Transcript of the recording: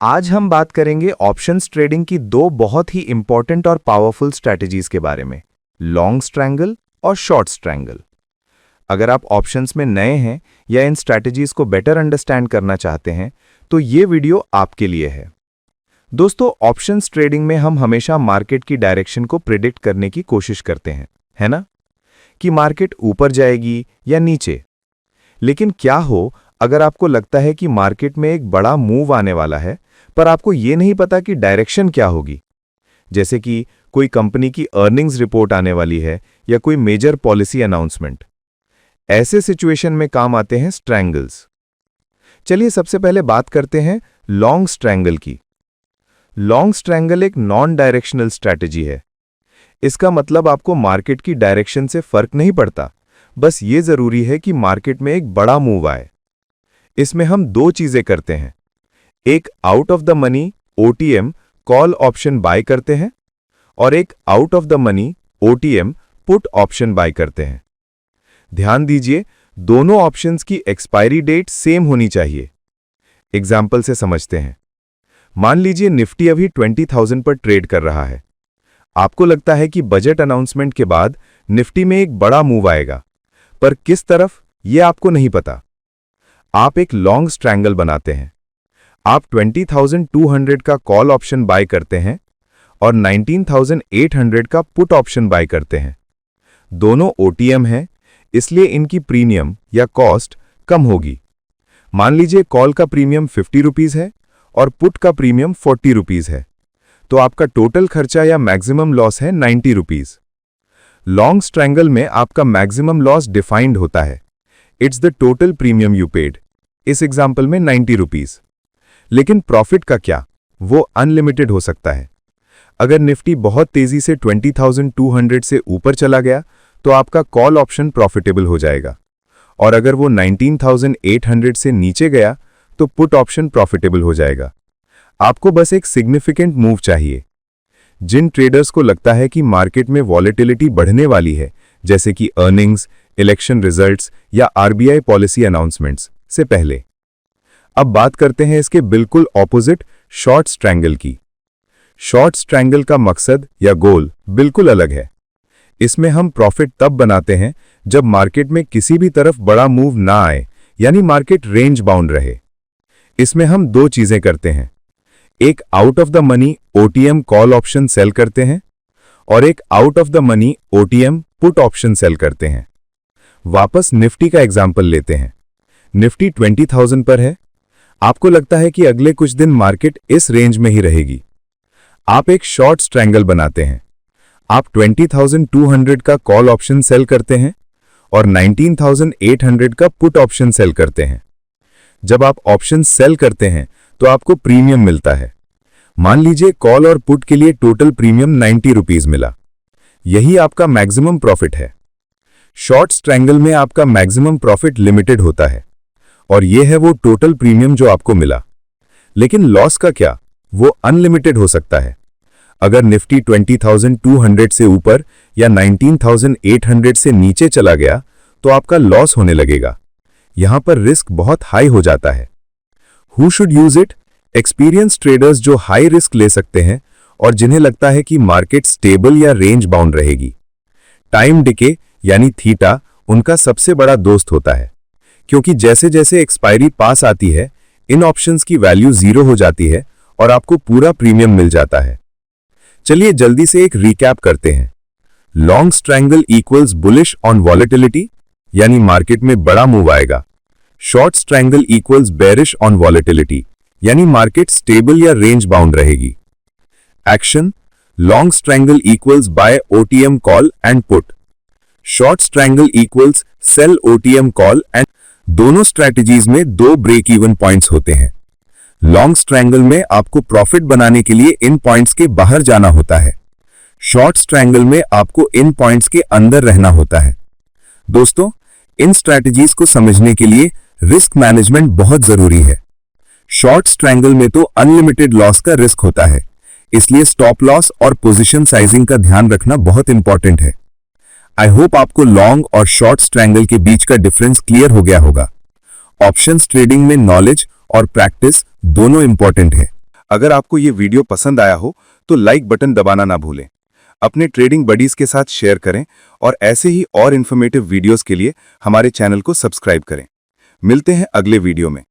आज हम बात करेंगे ऑप्शंस ट्रेडिंग की दो बहुत ही इंपॉर्टेंट और पावरफुल स्ट्रैटेजीज के बारे में, लॉन्ग स्ट्रैंगल और शॉर्ट स्ट्रैंगल। अगर आप ऑप्शंस में नए हैं या इन स्ट्रैटेजीज को बेटर अंडरस्टैंड करना चाहते हैं तो ये वीडियो आपके लिए है। दोस्तों, ऑप्शंस ट्रेडिंग में हम हमेशा मार्केट की डायरेक्शन को प्रिडिक्ट करने की कोशिश करते हैं, है ना, कि मार्केट ऊपर जाएगी या नीचे। लेकिन क्या हो अगर आपको लगता है कि मार्केट में एक बड़ा मूव आने वाला है पर आपको ये नहीं पता कि डायरेक्शन क्या होगी। जैसे कि कोई कंपनी की अर्निंग्स रिपोर्ट आने वाली है या कोई मेजर पॉलिसी अनाउंसमेंट। ऐसे सिचुएशन में काम आते हैं स्ट्रैंगल्स। चलिए सबसे पहले बात करते हैं लॉन्ग स्ट्रैंगल की। लॉन्ग स्ट्रैंगल एक नॉन डायरेक्शनल स्ट्रैटेजी है। इसका मतलब आपको मार्केट की डायरेक्शन से फर्क नहीं पड़ता, बस ये जरूरी है कि मार्केट में एक बड़ा मूव आए। इसमें हम दो चीजें करते हैं, एक out of the money OTM call option buy करते हैं और एक out of the money OTM put option buy करते हैं। ध्यान दीजिए, दोनों ऑप्शंस की एक्सपायरी डेट सेम होनी चाहिए। एग्जाम्पल से समझते हैं। मान लीजिए निफ्टी अभी 20,000 पर ट्रेड कर रहा है। आपको लगता है कि बजट अनाउंसमेंट के बाद निफ्टी में एक बड़ा मूव आएगा, पर किस तरफ यह आपको नहीं पता। आप एक लॉन्ग स्ट्रैंगल बनाते हैं। आप 20,200 का कॉल ऑप्शन बाय करते हैं और 19,800 का पुट ऑप्शन बाय करते हैं। दोनों ओटीएम हैं, इसलिए इनकी प्रीमियम या कॉस्ट कम होगी। मान लीजिए कॉल का प्रीमियम 50 रुपीज है और पुट का प्रीमियम 40 रुपीज है, तो आपका टोटल खर्चा या मैक्सिमम लॉस है 90 रुपीज। लॉन्ग स्ट्रैंगल में आपका मैक्सिमम लॉस डिफाइंड होता है, it's the total premium you paid, इस एग्जाम्पल में 90 रुपीज। लेकिन प्रॉफिट का क्या, वो अनलिमिटेड हो सकता है। अगर निफ्टी बहुत तेजी से 20,200 से ऊपर चला गया तो आपका कॉल ऑप्शन प्रॉफिटेबल हो जाएगा, और अगर वो 19,800 से नीचे गया तो पुट ऑप्शन प्रॉफिटेबल हो जाएगा। आपको बस एक सिग्निफिकेंट मूव चाहिए। जिन ट्रेडर्स को लगता है कि मार्केट में वॉलेटिलिटी बढ़ने वाली है, जैसे कि अर्निंग्स, इलेक्शन रिजल्ट्स या आरबीआई पॉलिसी अनाउंसमेंट्स से पहले। अब बात करते हैं इसके बिल्कुल ऑपोजिट शॉर्ट स्ट्रैंगल की। शॉर्ट स्ट्रैंगल का मकसद या गोल बिल्कुल अलग है। इसमें हम प्रॉफिट तब बनाते हैं जब मार्केट में किसी भी तरफ बड़ा मूव ना आए, यानी मार्केट रेंज बाउंड रहे। इसमें हम दो चीजें करते हैं, एक out of the money OTM call option sell करते हैं और एक out of the money OTM put option sell करते हैं। वापस निफ्टी का एग्जाम्पल लेते हैं। निफ्टी 20,000 पर है। आपको लगता है कि अगले कुछ दिन मार्केट इस रेंज में ही रहेगी। आप एक शॉर्ट स्ट्रैंगल बनाते हैं। आप 20,200 का कॉल ऑप्शन सेल करते हैं और 19,800 का पुट ऑप्शन सेल करते हैं। जब आप ऑप्शन सेल करते हैं तो आपको प्रीमियम मिलता है। मान लीजिए कॉल और पुट के लिए टोटल प्रीमियम 90 रुपीज मिला। यही आपका मैक्सिमम प्रॉफिट है। शॉर्ट स्ट्रैंगल में आपका मैक्सिमम प्रॉफिट लिमिटेड होता है और यह है वो टोटल प्रीमियम जो आपको मिला। लेकिन लॉस का क्या, वो अनलिमिटेड हो सकता है। अगर निफ्टी 20,200 से ऊपर या 19,800 से नीचे चला गया तो आपका लॉस होने लगेगा। यहां पर रिस्क बहुत हाई हो जाता है। Who should use it? Experience traders जो हाई रिस्क ले सकते हैं और जिन्हें लगता है कि मार्केट स्टेबल या रेंज बाउंड रहेगी। टाइम डिके यानी थीटा उनका सबसे बड़ा दोस्त होता है, क्योंकि जैसे जैसे एक्सपायरी पास आती है इन ऑप्शंस की वैल्यू 0 हो जाती है और आपको पूरा प्रीमियम मिल जाता है। चलिए जल्दी से एक रिकैप करते हैं। Long strangle equals bullish on volatility, यानी मार्केट में बड़ा मूव आएगा। Short strangle equals bearish on volatility, यानी मार्केट स्टेबल या रेंज बाउंड रहेगी। Action: long strangle equals buy OTM call and put, short strangle equals sell OTM call and. दोनों strategies में दो ब्रेक इवन पॉइंट्स होते हैं। Long strangle में आपको प्रॉफिट बनाने के लिए इन पॉइंट्स के बाहर जाना होता है। शॉर्ट स्ट्रैंगल में आपको इन पॉइंट्स के अंदर रहना होता है। दोस्तों, इन स्ट्रैटेजीज को समझने के लिए रिस्क मैनेजमेंट बहुत जरूरी है। शॉर्ट स्ट्रैंगल में तो अनलिमिटेड लॉस का रिस्क होता है, इसलिए स्टॉप लॉस और पोजीशन साइजिंग का ध्यान रखना बहुत इंपॉर्टेंट है। आई होप आपको लॉन्ग और शॉर्ट स्ट्रैंगल के बीच का डिफरेंस क्लियर हो गया होगा। ऑप्शंस ट्रेडिंग में नॉलेज और प्रैक्टिस दोनों इंपॉर्टेंट है। अगर आपको ये वीडियो पसंद आया हो तो लाइक बटन दबाना ना भूलें। अपने ट्रेडिंग बडीज के साथ शेयर करें और ऐसे ही और इन्फॉर्मेटिव वीडियोस के लिए हमारे चैनल को सब्सक्राइब करें। मिलते हैं अगले वीडियो में।